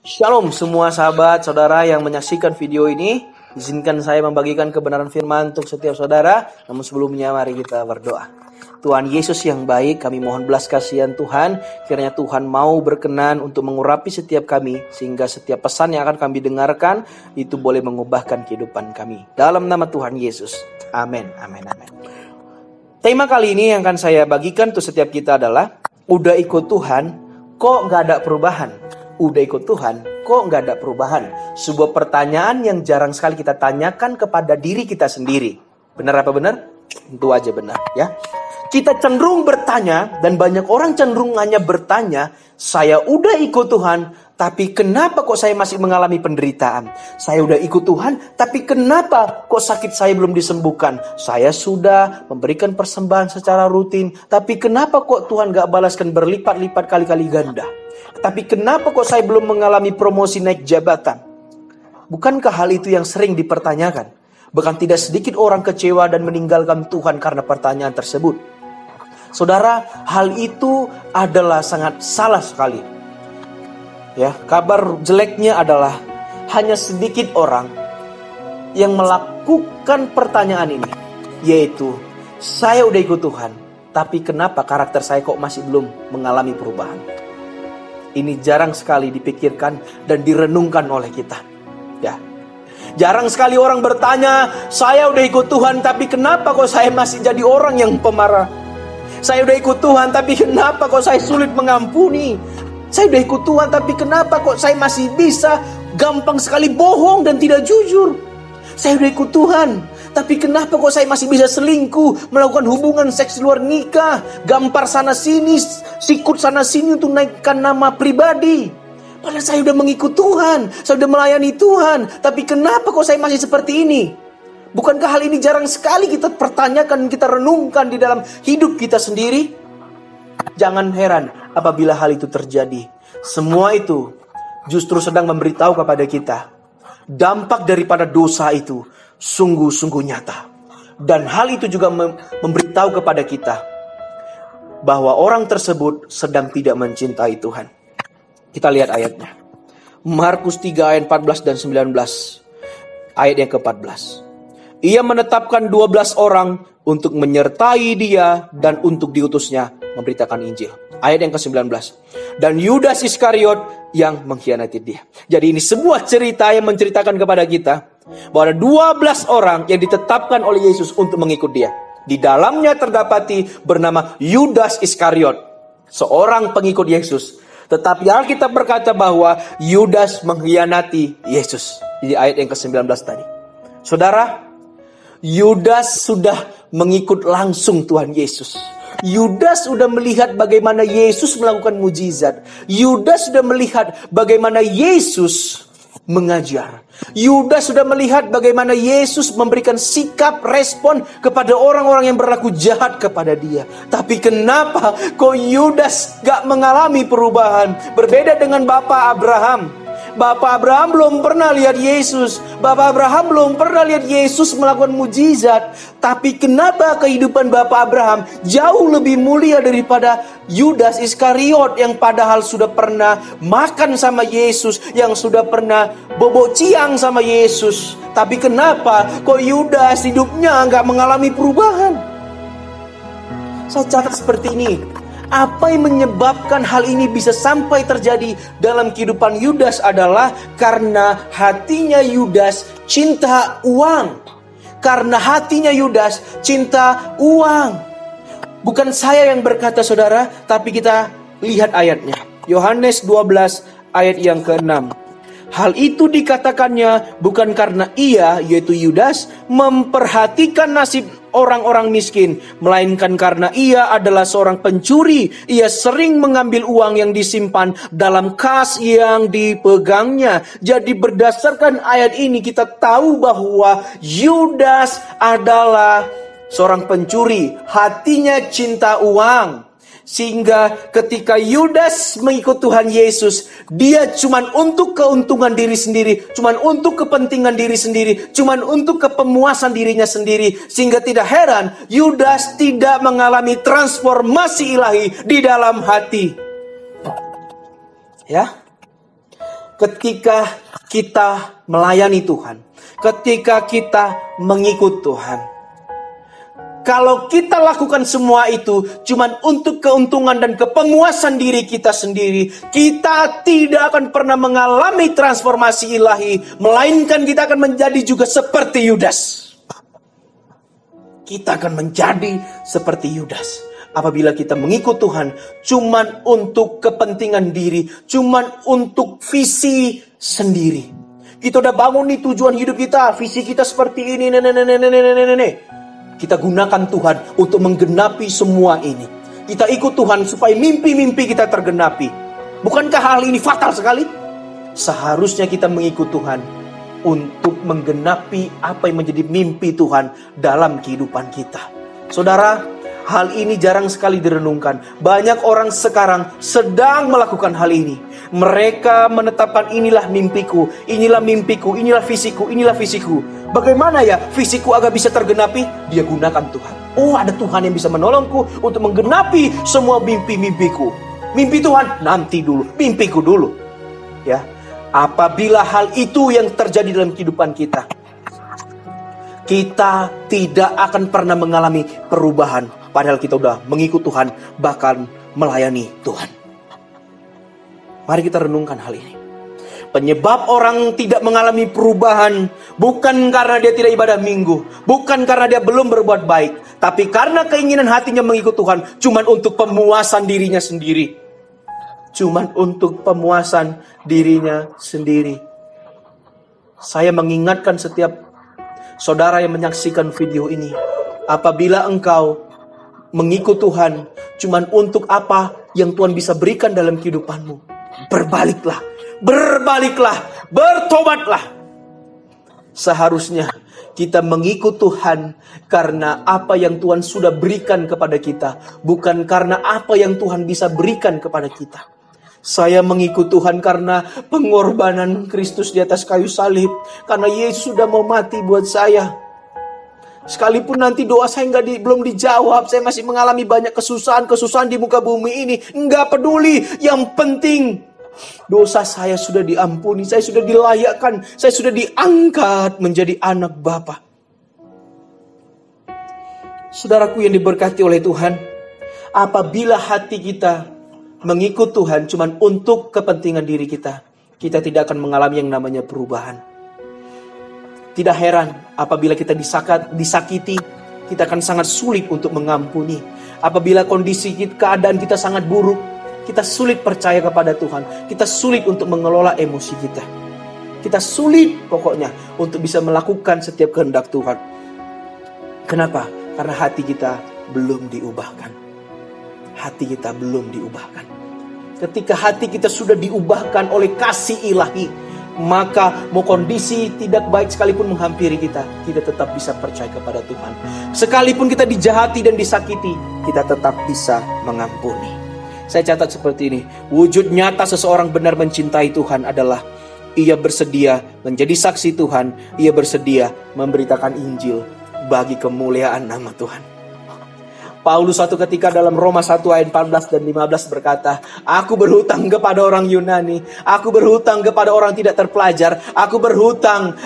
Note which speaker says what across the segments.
Speaker 1: Shalom semua sahabat saudara yang menyaksikan video ini. Izinkan saya membagikan kebenaran firman untuk setiap saudara. Namun sebelumnya mari kita berdoa. Tuhan Yesus yang baik, kami mohon belas kasihan Tuhan. Kiranya Tuhan mau berkenan untuk mengurapi setiap kami, sehingga setiap pesan yang akan kami dengarkan itu boleh mengubahkan kehidupan kami. Dalam nama Tuhan Yesus. Amin, amin, amin. Tema kali ini yang akan saya bagikan untuk setiap kita adalah udah ikut Tuhan, kok gak ada perubahan? Udah ikut Tuhan, kok gak ada perubahan? Sebuah pertanyaan yang jarang sekali kita tanyakan kepada diri kita sendiri. Benar apa benar? Tentu aja benar ya. Kita cenderung bertanya, dan banyak orang cenderung hanya bertanya, saya udah ikut Tuhan, tapi kenapa kok saya masih mengalami penderitaan? Saya udah ikut Tuhan, tapi kenapa kok sakit saya belum disembuhkan? Saya sudah memberikan persembahan secara rutin, tapi kenapa kok Tuhan gak balaskan berlipat-lipat kali-kali ganda? Tapi kenapa kok saya belum mengalami promosi naik jabatan? Bukankah hal itu yang sering dipertanyakan? Bahkan tidak sedikit orang kecewa dan meninggalkan Tuhan karena pertanyaan tersebut. Saudara, hal itu adalah sangat salah sekali. Ya, kabar jeleknya adalah hanya sedikit orang yang melakukan pertanyaan ini, yaitu saya udah ikut Tuhan, tapi kenapa karakter saya kok masih belum mengalami perubahan? Ini jarang sekali dipikirkan dan direnungkan oleh kita. Ya. Jarang sekali orang bertanya, saya udah ikut Tuhan, tapi kenapa kok saya masih jadi orang yang pemarah? Saya udah ikut Tuhan, tapi kenapa kok saya sulit mengampuni? Saya udah ikut Tuhan, tapi kenapa kok saya masih bisa gampang sekali bohong dan tidak jujur? Saya udah ikut Tuhan, tapi kenapa kok saya masih bisa selingkuh, melakukan hubungan seks luar nikah, gampar sana sini, sikut sana sini untuk naikkan nama pribadi? Padahal saya udah mengikut Tuhan, saya udah melayani Tuhan, tapi kenapa kok saya masih seperti ini? Bukankah hal ini jarang sekali kita pertanyakan, kita renungkan di dalam hidup kita sendiri? Jangan heran apabila hal itu terjadi. Semua itu justru sedang memberitahu kepada kita, dampak daripada dosa itu sungguh-sungguh nyata. Dan hal itu juga memberitahu kepada kita bahwa orang tersebut sedang tidak mencintai Tuhan. Kita lihat ayatnya. Markus 3 ayat 14 dan 19. Ayat yang ke-14. Ia menetapkan 12 orang untuk menyertai dia dan untuk diutusnya memberitakan Injil. Ayat yang ke-19. Dan Yudas Iskariot yang mengkhianati dia. Jadi ini sebuah cerita yang menceritakan kepada kita bahwa ada 12 orang yang ditetapkan oleh Yesus untuk mengikut dia. Di dalamnya terdapati bernama Yudas Iskariot, seorang pengikut Yesus. Tetapi Alkitab berkata bahwa Yudas mengkhianati Yesus. Di ayat yang ke-19 tadi. Saudara, Yudas sudah mengikut langsung Tuhan Yesus. Yudas sudah melihat bagaimana Yesus melakukan mujizat. Yudas sudah melihat bagaimana Yesus mengajar. Yudas sudah melihat bagaimana Yesus memberikan sikap respon kepada orang-orang yang berlaku jahat kepada dia. Tapi kenapa kok Yudas gak mengalami perubahan? Berbeda dengan Bapak Abraham. Bapak Abraham belum pernah lihat Yesus. Bapak Abraham belum pernah lihat Yesus melakukan mujizat. Tapi kenapa kehidupan Bapak Abraham jauh lebih mulia daripada Yudas Iskariot yang padahal sudah pernah makan sama Yesus, yang sudah pernah bobok ciang sama Yesus. Tapi kenapa kok Yudas hidupnya nggak mengalami perubahan? Saya catat seperti ini. Apa yang menyebabkan hal ini bisa sampai terjadi dalam kehidupan Yudas adalah karena hatinya Yudas cinta uang. Karena hatinya Yudas cinta uang. Bukan saya yang berkata saudara, tapi kita lihat ayatnya. Yohanes 12 ayat yang ke-6. Hal itu dikatakannya bukan karena ia, yaitu Yudas, memperhatikan nasib orang-orang miskin, melainkan karena ia adalah seorang pencuri. Ia sering mengambil uang yang disimpan dalam kas yang dipegangnya. Jadi berdasarkan ayat ini kita tahu bahwa Yudas adalah seorang pencuri. Hatinya cinta uang. Sehingga ketika Yudas mengikut Tuhan Yesus, dia cuman untuk keuntungan diri sendiri, cuman untuk kepentingan diri sendiri, cuman untuk kepemuasan dirinya sendiri. Sehingga tidak heran Yudas tidak mengalami transformasi ilahi di dalam hati. Ya. ketika kita melayani Tuhan, ketika kita mengikut Tuhan. Kalau kita lakukan semua itu cuman untuk keuntungan dan kepemuasan diri kita sendiri, kita tidak akan pernah mengalami transformasi ilahi, melainkan kita akan menjadi juga seperti Yudas. Kita akan menjadi seperti Yudas apabila kita mengikut Tuhan cuman untuk kepentingan diri, cuman untuk visi sendiri. Kita udah bangun nih tujuan hidup kita, visi kita seperti ini, kita gunakan Tuhan untuk menggenapi semua ini. Kita ikut Tuhan supaya mimpi-mimpi kita tergenapi. Bukankah hal ini fatal sekali? Seharusnya kita mengikut Tuhan untuk menggenapi apa yang menjadi mimpi Tuhan dalam kehidupan kita. Saudara, hal ini jarang sekali direnungkan. Banyak orang sekarang sedang melakukan hal ini. Mereka menetapkan inilah mimpiku, inilah mimpiku, inilah visiku, inilah visiku. Bagaimana ya visiku agar bisa tergenapi? Dia gunakan Tuhan. Oh, ada Tuhan yang bisa menolongku untuk menggenapi semua mimpi-mimpiku. Mimpi Tuhan nanti dulu, mimpiku dulu. Ya, apabila hal itu yang terjadi dalam kehidupan kita, kita tidak akan pernah mengalami perubahan. Padahal kita udah mengikut Tuhan, bahkan melayani Tuhan. Mari kita renungkan hal ini. Penyebab orang tidak mengalami perubahan bukan karena dia tidak ibadah minggu, bukan karena dia belum berbuat baik, tapi karena keinginan hatinya mengikut Tuhan cuman untuk pemuasan dirinya sendiri. Cuman untuk pemuasan dirinya sendiri. Saya mengingatkan setiap saudara yang menyaksikan video ini, apabila engkau mengikut Tuhan cuman untuk apa yang Tuhan bisa berikan dalam kehidupanmu, berbaliklah. Berbaliklah, bertobatlah. Seharusnya kita mengikut Tuhan karena apa yang Tuhan sudah berikan kepada kita, bukan karena apa yang Tuhan bisa berikan kepada kita. Saya mengikut Tuhan karena pengorbanan Kristus di atas kayu salib, karena Yesus sudah mau mati buat saya. Sekalipun nanti doa saya belum dijawab, saya masih mengalami banyak kesusahan di muka bumi ini, enggak peduli. Yang penting dosa saya sudah diampuni, saya sudah dilayakkan, saya sudah diangkat menjadi anak Bapa. Saudaraku yang diberkati oleh Tuhan, apabila hati kita mengikut Tuhan cuma untuk kepentingan diri kita, kita tidak akan mengalami yang namanya perubahan. Tidak heran apabila kita disakiti, kita akan sangat sulit untuk mengampuni. Apabila kondisi keadaan kita sangat buruk, kita sulit percaya kepada Tuhan. Kita sulit untuk mengelola emosi kita. Kita sulit pokoknya untuk bisa melakukan setiap kehendak Tuhan. Kenapa? Karena hati kita belum diubahkan. Hati kita belum diubahkan. Ketika hati kita sudah diubahkan oleh kasih ilahi, maka mau kondisi tidak baik sekalipun menghampiri kita, kita tetap bisa percaya kepada Tuhan. Sekalipun kita dijahati dan disakiti, kita tetap bisa mengampuni. Saya catat seperti ini. Wujud nyata seseorang benar mencintai Tuhan adalah ia bersedia menjadi saksi Tuhan. Ia bersedia memberitakan Injil bagi kemuliaan nama Tuhan. Paulus suatu ketika dalam Roma 1 ayat 14 dan 15 berkata, aku berhutang kepada orang Yunani, aku berhutang kepada orang tidak terpelajar, aku berhutang.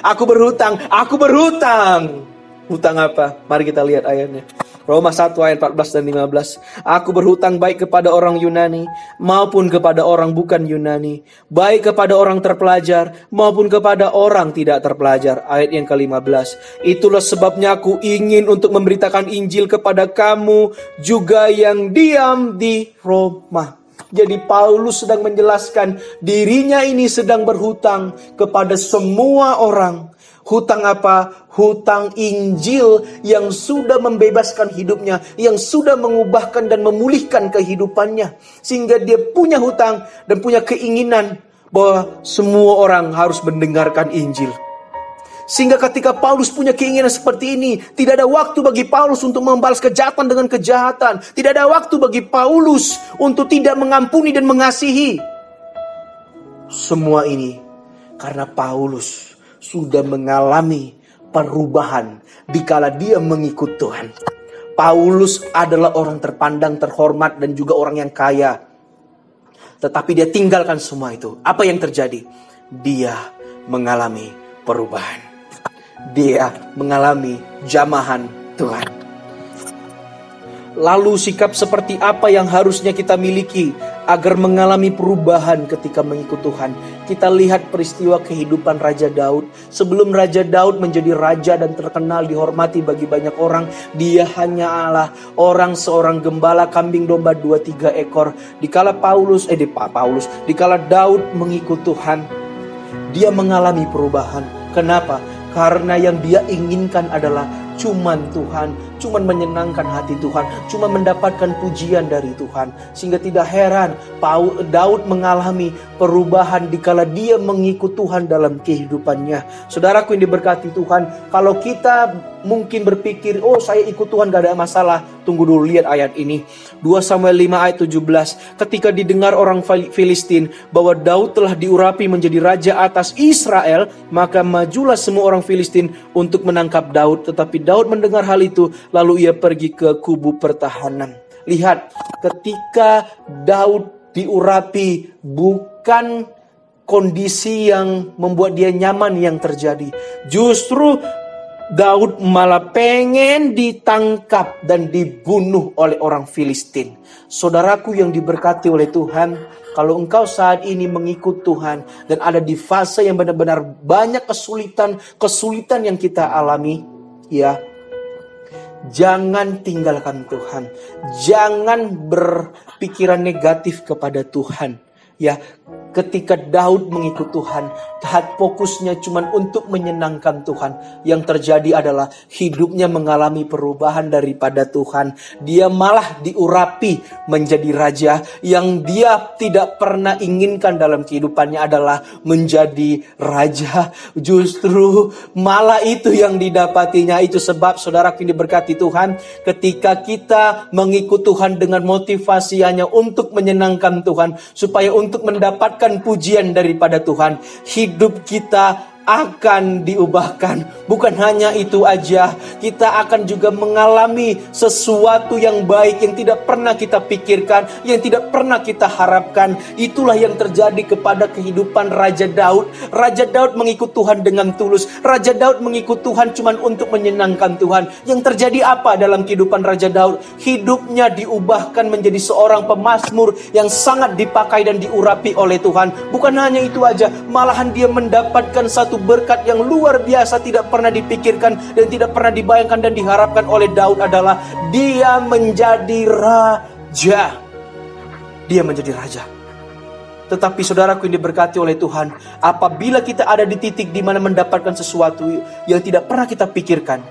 Speaker 1: Hutang apa? Mari kita lihat ayatnya. Roma 1 ayat 14 dan 15. Aku berhutang baik kepada orang Yunani maupun kepada orang bukan Yunani, baik kepada orang terpelajar maupun kepada orang tidak terpelajar. Ayat yang ke-15. Itulah sebabnya aku ingin untuk memberitakan Injil kepada kamu juga yang diam di Roma. Jadi Paulus sedang menjelaskan dirinya ini sedang berhutang kepada semua orang. Hutang apa? Hutang Injil yang sudah membebaskan hidupnya, yang sudah mengubahkan dan memulihkan kehidupannya. Sehingga dia punya hutang dan punya keinginan bahwa semua orang harus mendengarkan Injil. Sehingga ketika Paulus punya keinginan seperti ini, tidak ada waktu bagi Paulus untuk membalas kejahatan dengan kejahatan. Tidak ada waktu bagi Paulus untuk tidak mengampuni dan mengasihi. Semua ini karena Paulus sudah mengalami perubahan dikala dia mengikut Tuhan. Paulus adalah orang terpandang, terhormat, dan juga orang yang kaya. Tetapi dia tinggalkan semua itu. Apa yang terjadi? dia mengalami perubahan. Dia mengalami jamahan Tuhan. Lalu sikap seperti apa yang harusnya kita miliki agar mengalami perubahan ketika mengikut Tuhan? Kita lihat peristiwa kehidupan Raja Daud. Sebelum Raja Daud menjadi raja dan terkenal dihormati bagi banyak orang, dia hanyalah seorang gembala kambing domba 2-3 ekor. Dikala Daud mengikut Tuhan, dia mengalami perubahan. Kenapa? Karena yang dia inginkan adalah cuman Tuhan, cuman menyenangkan hati Tuhan, cuman mendapatkan pujian dari Tuhan. Sehingga tidak heran Daud mengalami perubahan dikala dia mengikut Tuhan dalam kehidupannya. Saudaraku yang diberkati Tuhan, kalau kita mungkin berpikir, oh saya ikut Tuhan gak ada masalah. Tunggu dulu, lihat ayat ini. 2 Samuel 5 ayat 17. Ketika didengar orang Filistin bahwa Daud telah diurapi menjadi raja atas Israel, maka majulah semua orang Filistin untuk menangkap Daud. Tetapi Daud mendengar hal itu, lalu ia pergi ke kubu pertahanan. Lihat, ketika Daud diurapi, bukan kondisi yang membuat dia nyaman yang terjadi. Justru Daud malah pengen ditangkap dan dibunuh oleh orang Filistin. Saudaraku yang diberkati oleh Tuhan, kalau engkau saat ini mengikut Tuhan dan ada di fase yang benar-benar banyak kesulitan yang kita alami, ya, jangan tinggalkan Tuhan. Jangan berpikiran negatif kepada Tuhan. Ya, ketika Daud mengikut Tuhan, fokusnya cuma untuk menyenangkan Tuhan. Yang terjadi adalah hidupnya mengalami perubahan daripada Tuhan. Dia malah diurapi menjadi raja. Yang dia tidak pernah inginkan dalam kehidupannya adalah menjadi raja. Justru malah itu yang didapatinya. Itu sebab saudaraku yang diberkati Tuhan, ketika kita mengikut Tuhan dengan motivasi hanya untuk menyenangkan Tuhan, supaya untuk mendapatkan pujian daripada Tuhan, hidup kita akan diubahkan. Bukan hanya itu aja, kita akan juga mengalami sesuatu yang baik yang tidak pernah kita pikirkan, yang tidak pernah kita harapkan. Itulah yang terjadi kepada kehidupan Raja Daud. Raja Daud mengikut Tuhan dengan tulus. Raja Daud mengikut Tuhan cuma untuk menyenangkan Tuhan. Yang terjadi apa dalam kehidupan Raja Daud? Hidupnya diubahkan menjadi seorang pemazmur yang sangat dipakai dan diurapi oleh Tuhan. Bukan hanya itu aja, malahan dia mendapatkan satu berkat yang luar biasa, tidak pernah dipikirkan dan tidak pernah dibayangkan dan diharapkan oleh Daud, adalah dia menjadi raja. Dia menjadi raja. Tetapi saudaraku yang diberkati oleh Tuhan, apabila kita ada di titik di mana mendapatkan sesuatu yang tidak pernah kita pikirkan,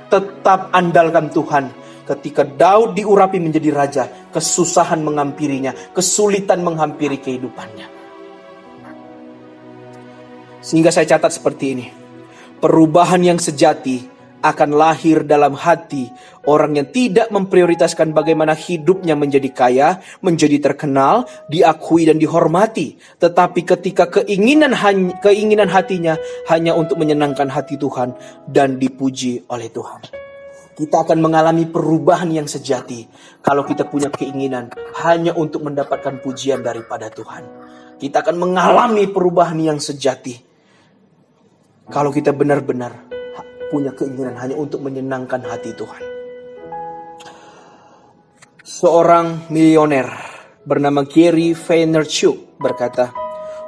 Speaker 1: tetap andalkan Tuhan. Ketika Daud diurapi menjadi raja, kesusahan menghampirinya, kesulitan menghampiri kehidupannya. Sehingga saya catat seperti ini. Perubahan yang sejati akan lahir dalam hati orang yang tidak memprioritaskan bagaimana hidupnya menjadi kaya, menjadi terkenal, diakui dan dihormati. Tetapi ketika keinginan hatinya hanya untuk menyenangkan hati Tuhan dan dipuji oleh Tuhan. Kita akan mengalami perubahan yang sejati kalau kita punya keinginan hanya untuk mendapatkan pujian daripada Tuhan. Kita akan mengalami perubahan yang sejati kalau kita benar-benar punya keinginan hanya untuk menyenangkan hati Tuhan. Seorang milioner bernama Gary Vaynerchuk berkata,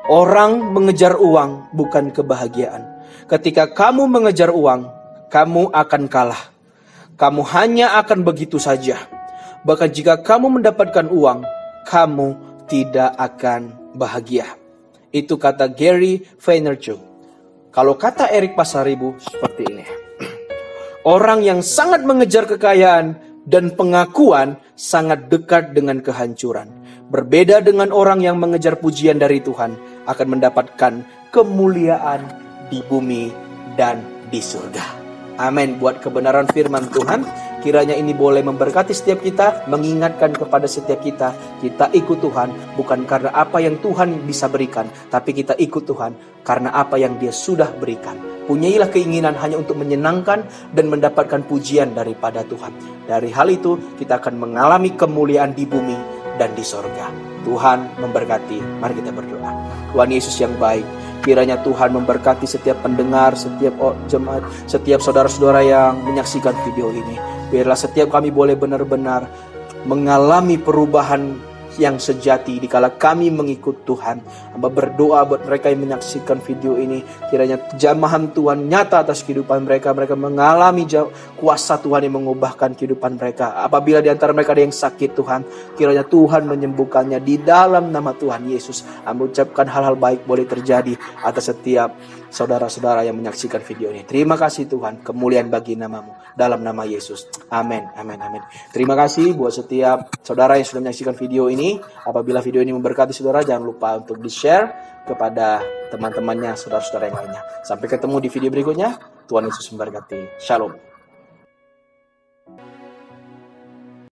Speaker 1: orang mengejar uang bukan kebahagiaan. Ketika kamu mengejar uang, kamu akan kalah. Kamu hanya akan begitu saja. Bahkan jika kamu mendapatkan uang, kamu tidak akan bahagia. Itu kata Gary Vaynerchuk. Kalau kata Erik Pasaribu seperti ini. Orang yang sangat mengejar kekayaan dan pengakuan sangat dekat dengan kehancuran. Berbeda dengan orang yang mengejar pujian dari Tuhan, akan mendapatkan kemuliaan di bumi dan di surga. Amin. Buat kebenaran firman Tuhan, kiranya ini boleh memberkati setiap kita, mengingatkan kepada setiap kita ikut Tuhan bukan karena apa yang Tuhan bisa berikan, tapi kita ikut Tuhan karena apa yang Dia sudah berikan. Punyailah keinginan hanya untuk menyenangkan dan mendapatkan pujian daripada Tuhan. Dari hal itu kita akan mengalami kemuliaan di bumi dan di sorga. Tuhan memberkati. Mari kita berdoa. Tuhan Yesus yang baik, kiranya Tuhan memberkati setiap pendengar, setiap jemaat, setiap saudara-saudara yang menyaksikan video ini. Biarlah setiap kami boleh benar-benar mengalami perubahan yang sejati dikala kami mengikut Tuhan. Hamba berdoa buat mereka yang menyaksikan video ini, kiranya jamahan Tuhan nyata atas kehidupan mereka. Mereka mengalami kuasa Tuhan yang mengubahkan kehidupan mereka. Apabila di antara mereka ada yang sakit, Tuhan, kiranya Tuhan menyembuhkannya di dalam nama Tuhan Yesus. Hamba ucapkan hal-hal baik boleh terjadi atas setiap saudara-saudara yang menyaksikan video ini. Terima kasih Tuhan, kemuliaan bagi namamu, dalam nama Yesus. Amin, amin, amin. Terima kasih buat setiap saudara yang sudah menyaksikan video ini. Apabila video ini memberkati saudara, jangan lupa untuk di-share kepada teman-temannya, saudara-saudara yang lainnya. Sampai ketemu di video berikutnya. Tuhan Yesus memberkati. Shalom.